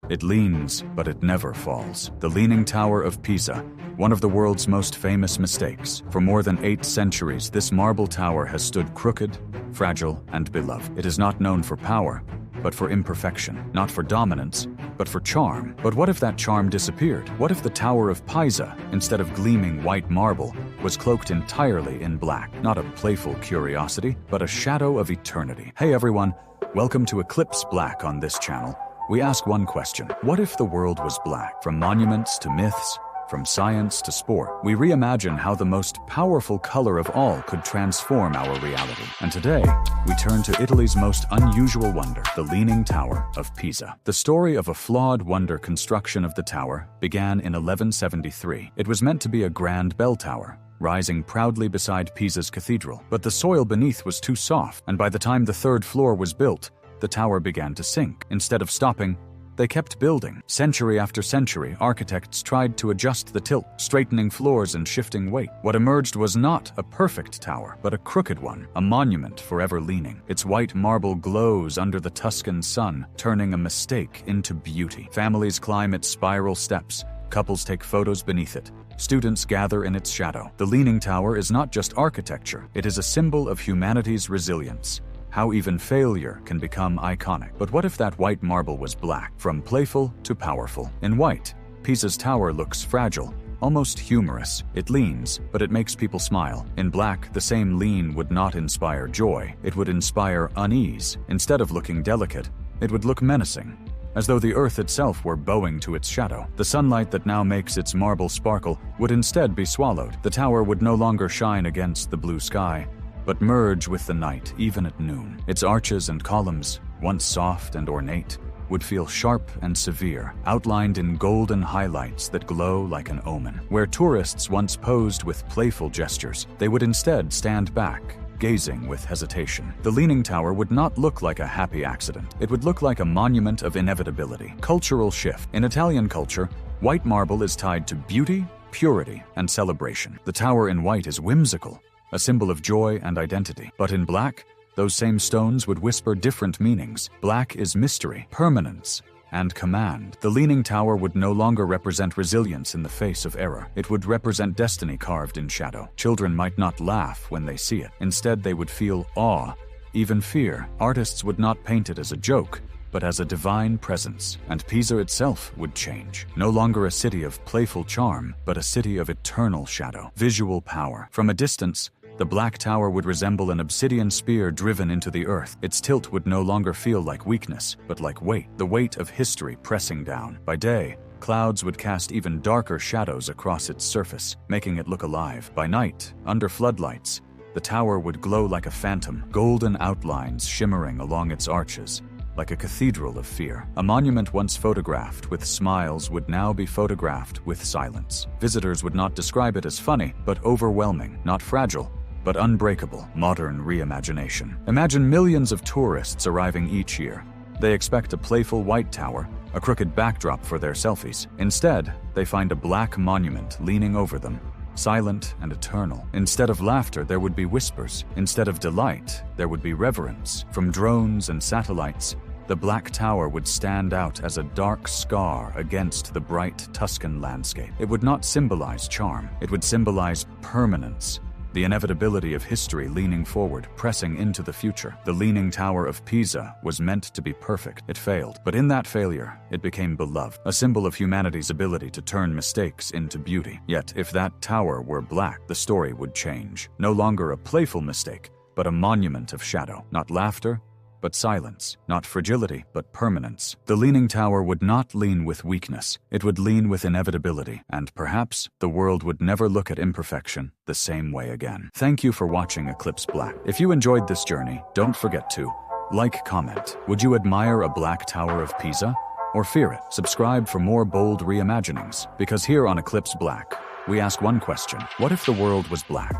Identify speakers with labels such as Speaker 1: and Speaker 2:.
Speaker 1: It leans, but it never falls. The Leaning Tower of Pisa, one of the world's most famous mistakes. For more than 8 centuries, this marble tower has stood crooked, fragile, and beloved. It is not known for power, but for imperfection. Not for dominance, but for charm. But what if that charm disappeared? What if the Tower of Pisa, instead of gleaming white marble, was cloaked entirely in black? Not a playful curiosity, but a shadow of eternity. Hey everyone, welcome to Eclipse Black on this channel. We ask one question: what if the world was black? From monuments to myths, from science to sport, we reimagine how the most powerful color of all could transform our reality. And today, we turn to Italy's most unusual wonder, the Leaning Tower of Pisa. The story of a flawed wonder construction of the tower began in 1173. It was meant to be a grand bell tower, rising proudly beside Pisa's cathedral. But the soil beneath was too soft, and by the time the 3rd floor was built, the tower began to sink. Instead of stopping, they kept building. Century after century, architects tried to adjust the tilt, straightening floors and shifting weight. What emerged was not a perfect tower, but a crooked one, a monument forever leaning. Its white marble glows under the Tuscan sun, turning a mistake into beauty. Families climb its spiral steps, couples take photos beneath it, students gather in its shadow. The Leaning Tower is not just architecture, it is a symbol of humanity's resilience. How even failure can become iconic. But what if that white marble was black, from playful to powerful? In white, Pisa's tower looks fragile, almost humorous. It leans, but it makes people smile. In black, the same lean would not inspire joy, it would inspire unease. Instead of looking delicate, it would look menacing, as though the earth itself were bowing to its shadow. The sunlight that now makes its marble sparkle would instead be swallowed. The tower would no longer shine against the blue sky, but merge with the night even at noon. Its arches and columns, once soft and ornate, would feel sharp and severe, outlined in golden highlights that glow like an omen. Where tourists once posed with playful gestures, they would instead stand back, gazing with hesitation. The Leaning Tower would not look like a happy accident. It would look like a monument of inevitability. Cultural shift. In Italian culture, white marble is tied to beauty, purity, and celebration. The tower in white is whimsical, a symbol of joy and identity. But in black, those same stones would whisper different meanings. Black is mystery, permanence, and command. The Leaning Tower would no longer represent resilience in the face of error. It would represent destiny carved in shadow. Children might not laugh when they see it. Instead, they would feel awe, even fear. Artists would not paint it as a joke, but as a divine presence. And Pisa itself would change. No longer a city of playful charm, but a city of eternal shadow. Visual power. From a distance, the black tower would resemble an obsidian spear driven into the earth. Its tilt would no longer feel like weakness, but like weight, the weight of history pressing down. By day, clouds would cast even darker shadows across its surface, making it look alive. By night, under floodlights, the tower would glow like a phantom, golden outlines shimmering along its arches, like a cathedral of fear. A monument once photographed with smiles would now be photographed with silence. Visitors would not describe it as funny, but overwhelming, not fragile, but unbreakable. Modern reimagination. Imagine millions of tourists arriving each year. They expect a playful white tower, a crooked backdrop for their selfies. Instead, they find a black monument leaning over them, silent and eternal. Instead of laughter, there would be whispers. Instead of delight, there would be reverence. From drones and satellites, the black tower would stand out as a dark scar against the bright Tuscan landscape. It would not symbolize charm. It would symbolize permanence, the inevitability of history leaning forward, pressing into the future. The Leaning Tower of Pisa was meant to be perfect. It failed. But in that failure, it became beloved, a symbol of humanity's ability to turn mistakes into beauty. Yet, if that tower were black, the story would change. No longer a playful mistake, but a monument of shadow. Not laughter, but silence. Not fragility, but permanence. The Leaning Tower would not lean with weakness. It would lean with inevitability. And perhaps the world would never look at imperfection the same way again. Thank you for watching Eclipse Black. If you enjoyed this journey, don't forget to like, comment. Would you admire a black Tower of Pisa? Or fear it? Subscribe for more bold reimaginings. Because here on Eclipse Black, we ask one question: what if the world was black?